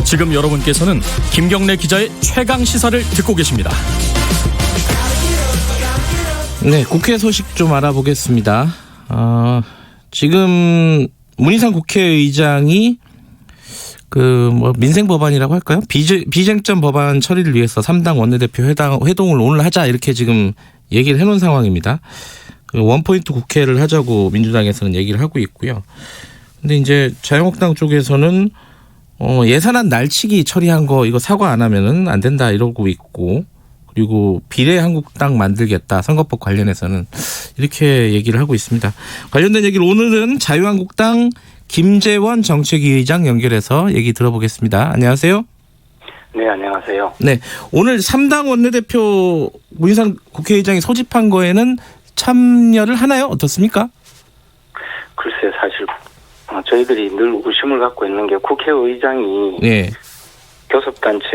지금 여러분께서는 김경래 기자의 최강 시사를 듣고 계십니다. 네, 국회 소식 좀 알아보겠습니다. 지금 문희상 국회의장이 민생 법안이라고 할까요? 비쟁점 법안 처리를 위해서 3당 원내대표 회동을 오늘 하자 이렇게 지금 얘기를 해놓은 상황입니다. 원포인트 국회를 하자고 민주당에서는 얘기를 하고 있고요. 근데 이제 자유한국당 쪽에서는 예산안 날치기 처리한 거 이거 사과 안 하면은 안 된다 이러고 있고, 그리고 비례한국당 만들겠다 선거법 관련해서는 이렇게 얘기를 하고 있습니다. 관련된 얘기를 오늘은 자유한국당 김재원 정책위 의장 연결해서 얘기 들어보겠습니다. 안녕하세요. 네, 안녕하세요. 네, 오늘 3당 원내대표 문희상 국회의장이 소집한 거에는 참여를 하나요? 어떻습니까? 글쎄, 사실 저희들이 늘 의심을 갖고 있는 게 국회의장이 네. 교섭단체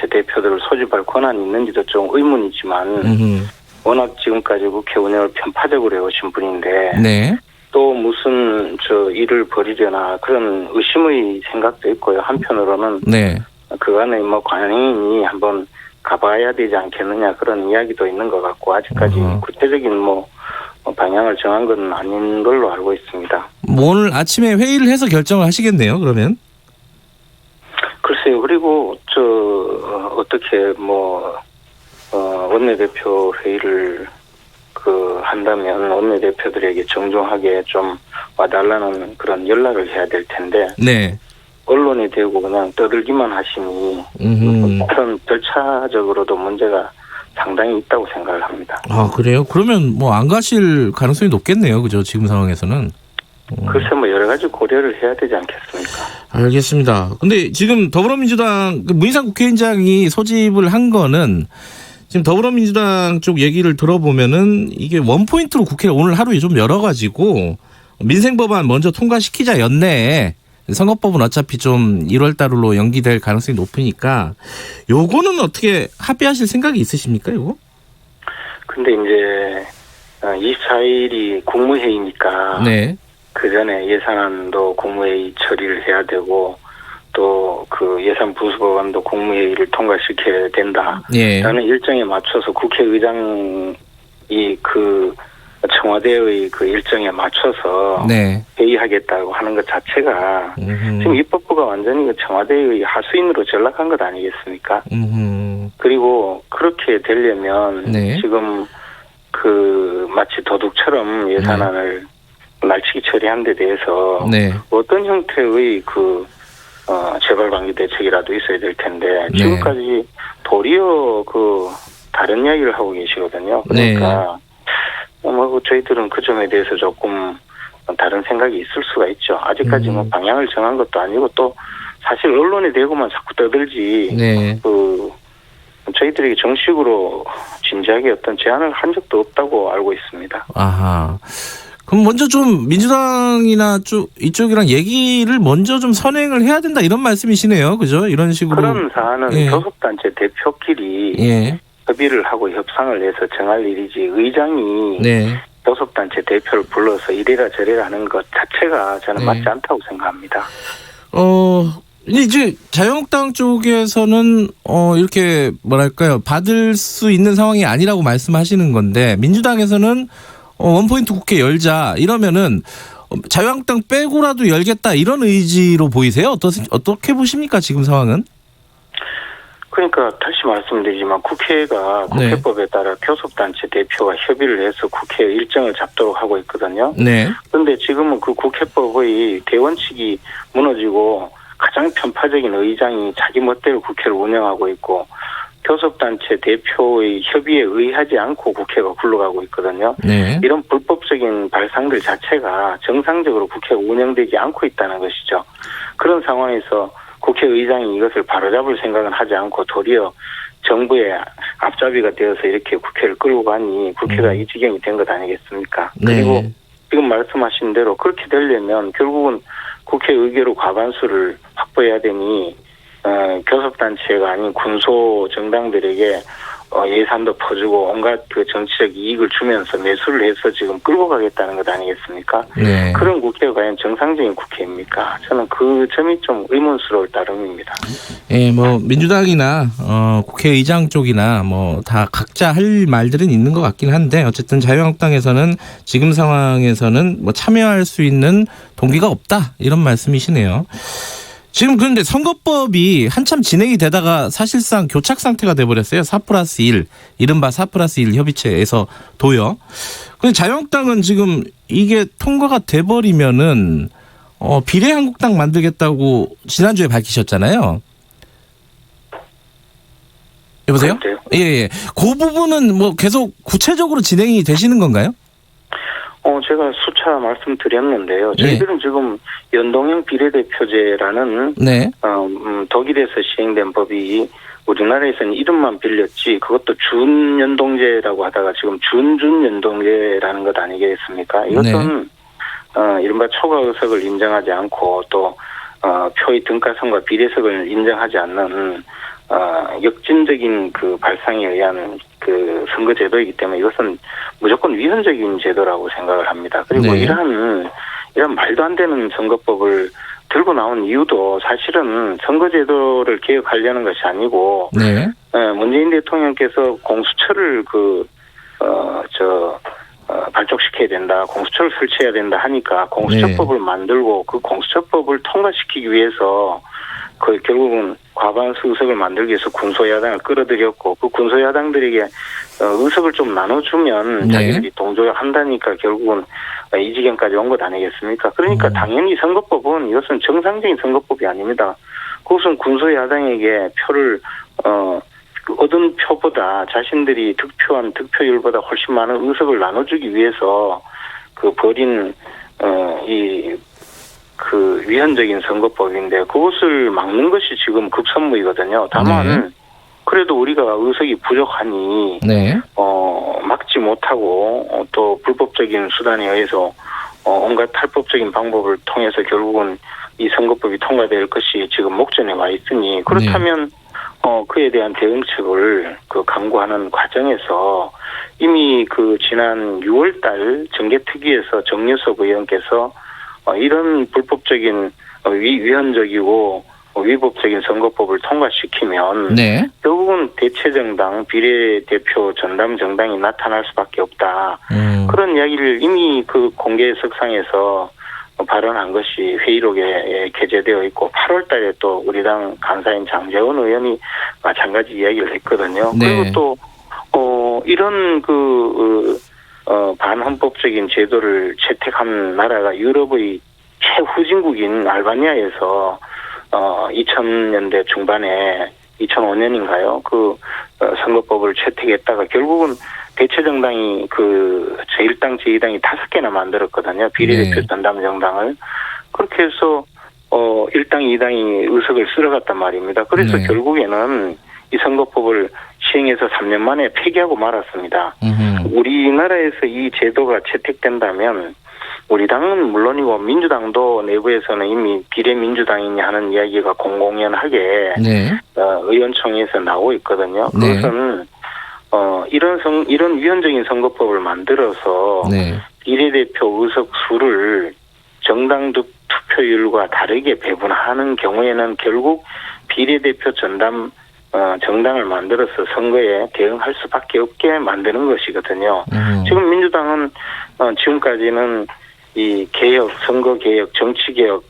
대표들을 소집할 권한이 있는지도 좀 의문이지만 워낙 지금까지 국회 운영을 편파적으로 해오신 분인데 네. 또 무슨 일을 벌이려나 그런 의심의 생각도 있고요. 한편으로는 네. 그간에 관행인이 한번 가봐야 되지 않겠느냐 그런 이야기도 있는 것 같고, 아직까지 구체적인 방향을 정한 건 아닌 걸로 알고 있습니다. 오늘 아침에 회의를 해서 결정을 하시겠네요, 그러면? 글쎄요. 그리고 어떻게 원내대표 회의를 한다면 원내대표들에게 정중하게 좀 와달라는 그런 연락을 해야 될 텐데, 네. 언론이 되고 그냥 떠들기만 하시니 그런 절차적으로도 문제가 상당히 있다고 생각을 합니다. 아, 그래요? 그러면 안 가실 가능성이 높겠네요, 그죠? 지금 상황에서는. 글쎄 여러 가지 고려를 해야 되지 않겠습니까? 알겠습니다. 근데 지금 더불어민주당 문희상 국회의장이 소집을 한 거는 지금 더불어민주당 쪽 얘기를 들어보면은 이게 원포인트로 국회를 오늘 하루에 좀 열어가지고 민생법안 먼저 통과시키자 연내에, 선거법은 어차피 좀 1월 달로 연기될 가능성이 높으니까 요거는 어떻게 합의하실 생각이 있으십니까, 이거? 근데 이제 24일이 국무회의니까 네. 그 전에 예산안도 국무회의 처리를 해야 되고 또 그 예산 부수법안도 국무회의를 통과시켜야 된다. 예. 라는 일정에 맞춰서 국회의장이 청와대의 일정에 맞춰서 네. 회의하겠다고 하는 것 자체가 지금 입법부가 완전히 청와대의 하수인으로 전락한 것 아니겠습니까? 그리고 그렇게 되려면 네. 지금 마치 도둑처럼 예산안을 날치기 처리한 데 대해서 네. 어떤 형태의 재발방지 대책이라도 있어야 될 텐데 지금까지 도리어 다른 이야기를 하고 계시거든요. 그러니까 저희들은 그 점에 대해서 조금 다른 생각이 있을 수가 있죠. 아직까지 방향을 정한 것도 아니고 또 사실 언론에 대고만 자꾸 떠들지 네. 저희들에게 정식으로 진지하게 어떤 제안을 한 적도 없다고 알고 있습니다. 아하. 그럼 먼저 좀 민주당이나 이쪽이랑 얘기를 먼저 좀 선행을 해야 된다 이런 말씀이시네요. 그죠? 이런 식으로. 그런 사안은 교섭단체 대표끼리 협의를 하고 협상을 해서 정할 일이지, 의장이 교섭단체 대표를 불러서 이래라 저래라 하는 것 자체가 저는 맞지 않다고 생각합니다. 이제 자유한국당 쪽에서는 이렇게 받을 수 있는 상황이 아니라고 말씀하시는 건데, 민주당에서는 원포인트 국회 열자 이러면은 자유한국당 빼고라도 열겠다 이런 의지로 보이세요? 어떻게 보십니까, 지금 상황은? 그러니까 다시 말씀드리지만 국회가 국회법에 따라 교섭단체 대표와 협의를 해서 국회 일정을 잡도록 하고 있거든요. 네. 그런데 지금은 그 국회법의 대원칙이 무너지고 가장 편파적인 의장이 자기 멋대로 국회를 운영하고 있고 교섭단체 대표의 협의에 의하지 않고 국회가 굴러가고 있거든요. 네. 이런 불법적인 발상들 자체가 정상적으로 국회가 운영되지 않고 있다는 것이죠. 그런 상황에서 국회의장이 이것을 바로잡을 생각은 하지 않고 도리어 정부의 앞잡이가 되어서 이렇게 국회를 끌고 가니 국회가 이 지경이 된 것 아니겠습니까? 네. 그리고 지금 말씀하신 대로 그렇게 되려면 결국은 국회 의결의 과반수를 확보해야 되니 교섭단체가 아닌 군소 정당들에게 예산도 퍼주고 온갖 그 정치적 이익을 주면서 매수를 해서 지금 끌고 가겠다는 것 아니겠습니까? 네. 그런 국회가 과연 정상적인 국회입니까? 저는 그 점이 좀 의문스러울 따름입니다. 예, 뭐 민주당이나 국회의장 쪽이나 뭐 다 각자 할 말들은 있는 것 같긴 한데 어쨌든 자유한국당에서는 지금 상황에서는 뭐 참여할 수 있는 동기가 없다 이런 말씀이시네요. 지금 그런데 선거법이 한참 진행이 되다가 사실상 교착 상태가 돼버렸어요. 4+1 이른바 4+1 협의체에서도요. 근데 자유한국당은 지금 이게 통과가 돼버리면은 비례한국당 만들겠다고 지난주에 밝히셨잖아요. 여보세요? 예. 그 부분은 뭐 계속 구체적으로 진행이 되시는 건가요? 제가 수차 말씀드렸는데요. 저희들은 지금 연동형 비례대표제라는 네. 독일에서 시행된 법이 우리나라에서는 이름만 빌렸지 그것도 준연동제라고 하다가 지금 준연동제라는 것 아니겠습니까? 이것은 이른바 초과 의석을 인정하지 않고 또 표의 등가성과 비례석을 인정하지 않는 역진적인 그 발상에 의한 그 선거제도이기 때문에 이것은 무조건 위헌적인 제도라고 생각을 합니다. 그리고 이런 말도 안 되는 선거법을 들고 나온 이유도 사실은 선거제도를 개혁하려는 것이 아니고 문재인 대통령께서 공수처를 발족시켜야 된다, 공수처를 설치해야 된다 하니까 공수처법을 만들고 그 공수처법을 통과시키기 위해서 결국은 과반수 의석을 만들기 위해서 군소야당을 끌어들였고 그 군소야당들에게 의석을 좀 나눠주면 자기들이 동조한다니까 결국은 이 지경까지 온 것 아니겠습니까? 그러니까 당연히 선거법은 이것은 정상적인 선거법이 아닙니다. 그것은 군소야당에게 표를 얻은 표보다 자신들이 득표한 득표율보다 훨씬 많은 의석을 나눠주기 위해서 벌인 위헌적인 선거법인데 그것을 막는 것이 지금 급선무이거든요. 다만 그래도 우리가 의석이 부족하니 막지 못하고 또 불법적인 수단에 의해서 온갖 탈법적인 방법을 통해서 결국은 이 선거법이 통과될 것이 지금 목전에 와 있으니 그렇다면 그에 대한 대응책을 강구하는 과정에서 이미 지난 6월달 정개특위에서 정유섭 의원께서 이런 불법적인 위헌적이고 위법적인 선거법을 통과시키면 결국은 대체정당, 비례대표, 전담정당이 나타날 수밖에 없다. 그런 이야기를 이미 공개석상에서 발언한 것이 회의록에 게재되어 있고 8월 달에 또 우리 당 간사인 장재원 의원이 마찬가지 이야기를 했거든요. 그리고 또 이런 반헌법적인 제도를 채택한 나라가 유럽의 최후진국인 알바니아에서 2000년대 중반에 2005년인가요? 선거법을 채택했다가 결국은 대체정당이 제1당, 제2당이 5개나 만들었거든요. 비례대표 전담정당을. 그렇게 해서 1당, 2당이 의석을 쓸어갔단 말입니다. 그래서 결국에는 이 선거법을 시행해서 3년 만에 폐기하고 말았습니다. 우리나라에서 이 제도가 채택된다면 우리 당은 물론이고 민주당도 내부에서는 이미 비례민주당이냐 하는 이야기가 공공연하게 의원총회에서 나오고 있거든요. 그것은 이런 위헌적인 선거법을 만들어서 비례대표 의석 수를 정당 투표율과 다르게 배분하는 경우에는 결국 비례대표 정당을 만들어서 선거에 대응할 수밖에 없게 만드는 것이거든요. 지금 민주당은 지금까지는 이 개혁, 선거개혁, 정치개혁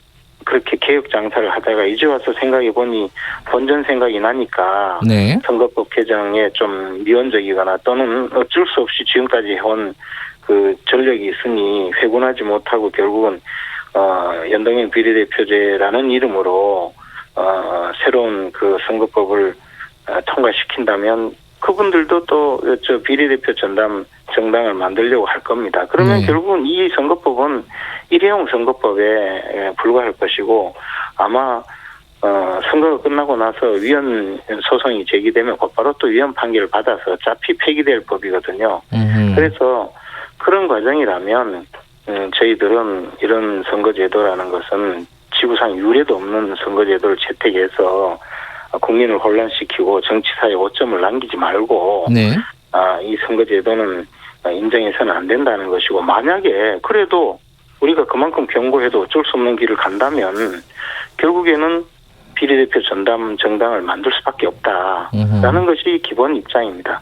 그렇게 개혁 장사를 하다가 이제 와서 생각해보니 본전 생각이 나니까 선거법 개정에 좀 미온적이거나 또는 어쩔 수 없이 지금까지 해온 전력이 있으니 회군하지 못하고 결국은 연동형 비례대표제라는 이름으로 새로운 선거법을 통과시킨다면 그분들도 또 비례대표 전담 정당을 만들려고 할 겁니다. 그러면 결국은 이 선거법은 일회용 선거법에 불과할 것이고 아마 선거가 끝나고 나서 위헌 소송이 제기되면 곧바로 또 위헌 판결을 받아서 어차피 폐기될 법이거든요. 그래서 그런 과정이라면 저희들은 이런 선거제도라는 것은 지구상 유례도 없는 선거제도를 채택해서 국민을 혼란시키고 정치사에 오점을 남기지 말고 네. 이 선거제도는 인정해서는 안 된다는 것이고 만약에 그래도 우리가 그만큼 경고해도 어쩔 수 없는 길을 간다면 결국에는 비례대표 전담 정당을 만들 수밖에 없다라는 것이 기본 입장입니다.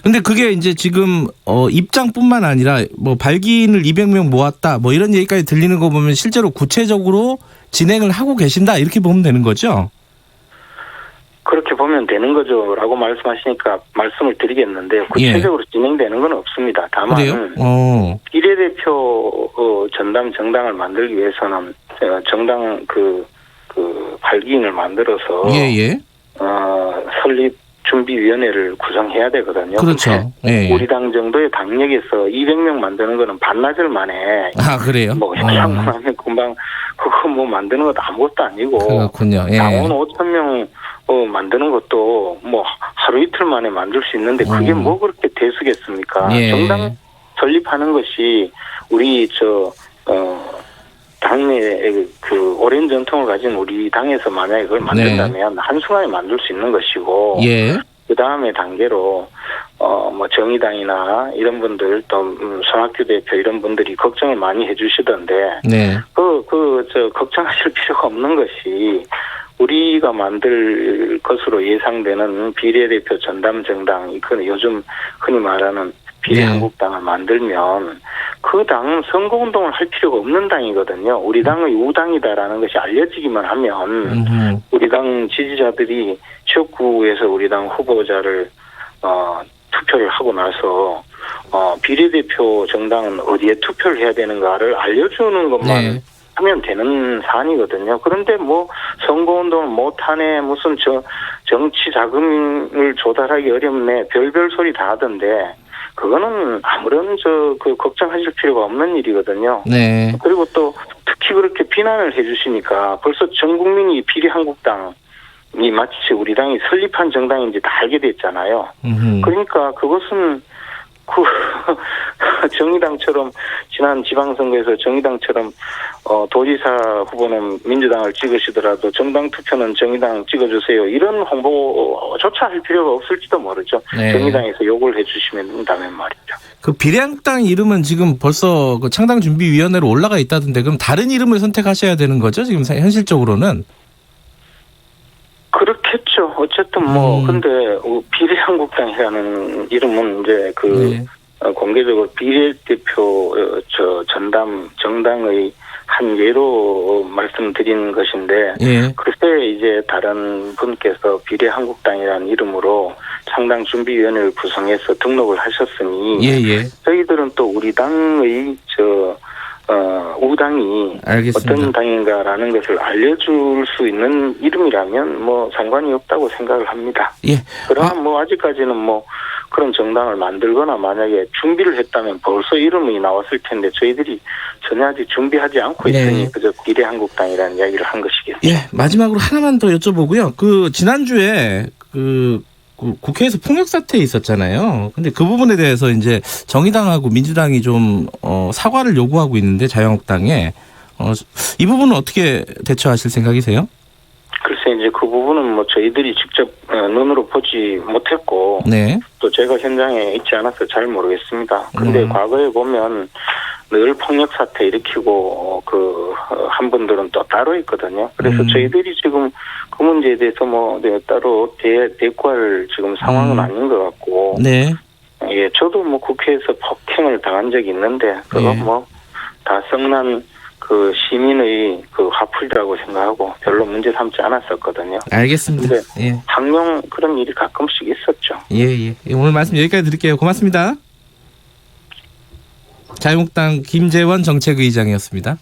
근데 그게 이제 지금 입장뿐만 아니라 뭐 발기인을 200명 모았다 뭐 이런 얘기까지 들리는 거 보면 실제로 구체적으로 진행을 하고 계신다 이렇게 보면 되는 거죠? 그렇게 보면 되는 거죠 라고 말씀하시니까 말씀을 드리겠는데 구체적으로 진행되는 건 없습니다. 다만 비례대표 전담 정당을 만들기 위해서는 정당 그 발기인을 만들어서 설립 준비위원회를 구성해야 되거든요. 그렇죠. 우리 당 정도의 당력에서 200명 만드는 거는 반나절 만에. 그래요? 뭐 현장만 하면 금방 그거 뭐 만드는 것도 아무것도 아니고. 그렇군요. 당원 5,000명 만드는 것도 뭐 하루 이틀 만에 만들 수 있는데 그게 뭐 그렇게 대수겠습니까? 정당 설립하는 것이 우리 당내 그 오랜 전통을 가진 우리 당에서 만약에 그걸 만든다면 한순간에 만들 수 있는 것이고 그 다음에 단계로 뭐 정의당이나 이런 분들 또 손학규 대표 이런 분들이 걱정을 많이 해주시던데 걱정하실 필요가 없는 것이 우리가 만들 것으로 예상되는 비례대표 전담 정당 이건 요즘 흔히 말하는 비례한국당을 만들면 그 당은 선거운동을 할 필요가 없는 당이거든요. 우리 당의 우당이다라는 것이 알려지기만 하면 우리 당 지지자들이 지역구에서 우리 당 후보자를 투표를 하고 나서 비례대표 정당은 어디에 투표를 해야 되는가를 알려주는 것만 하면 되는 사안이거든요. 그런데 뭐 선거운동을 못하네 무슨 정치 자금을 조달하기 어렵네 별별 소리 다 하던데 그거는 아무런 걱정하실 필요가 없는 일이거든요. 그리고 또 특히 그렇게 비난을 해주시니까 벌써 전 국민이 비례한국당이 마치 우리 당이 설립한 정당인지 다 알게 됐잖아요. 그러니까 그것은 정의당처럼 지난 지방선거에서 정의당처럼 도지사 후보는 민주당을 찍으시더라도 정당 투표는 정의당 찍어주세요. 이런 홍보조차 할 필요가 없을지도 모르죠. 정의당에서 요구를 해주시면 된다면 말이죠. 그 비례한국당 이름은 지금 벌써 그 창당준비위원회로 올라가 있다던데 그럼 다른 이름을 선택하셔야 되는 거죠? 지금 현실적으로는? 그렇겠죠. 어쨌든 근데 비례한국당이라는 이름은 이제 공개적으로 비례대표 전담 정당의 한 예로 말씀드린 것인데 글쎄 이제 다른 분께서 비례한국당이라는 이름으로 창당준비위원회를 구성해서 등록을 하셨으니 저희들은 또 우리 당의 우당이 알겠습니다. 어떤 당인가라는 것을 알려줄 수 있는 이름이라면 뭐 상관이 없다고 생각을 합니다. 그러나 아직까지는 그런 정당을 만들거나 만약에 준비를 했다면 벌써 이름이 나왔을 텐데 저희들이 전혀 아직 준비하지 않고 있으니 그저 비례한국당이라는 이야기를 한 것이겠죠. 마지막으로 하나만 더 여쭤보고요. 그 지난주에 국회에서 폭력 사태 있었잖아요. 근데 그 부분에 대해서 이제 정의당하고 민주당이 좀 사과를 요구하고 있는데 자유한국당에 이 부분은 어떻게 대처하실 생각이세요? 글쎄 이제 그 부분은 저희들이 직접 눈으로 보지 못했고 또 제가 현장에 있지 않아서 잘 모르겠습니다. 근데 과거에 보면 늘 폭력 사태 일으키고 한 분들은 또 따로 있거든요. 그래서 저희들이 지금 그 문제에 대해서 따로 대꾸할 지금 상황은 아닌 것 같고 저도 국회에서 폭행을 당한 적이 있는데 그거 다 썩난 시민의 화풀이라고 생각하고 별로 문제 삼지 않았었거든요. 알겠습니다. 근데 항명 그런 일이 가끔씩 있었죠. 오늘 말씀 여기까지 드릴게요. 고맙습니다. 자유한국당 김재원 정책의장이었습니다.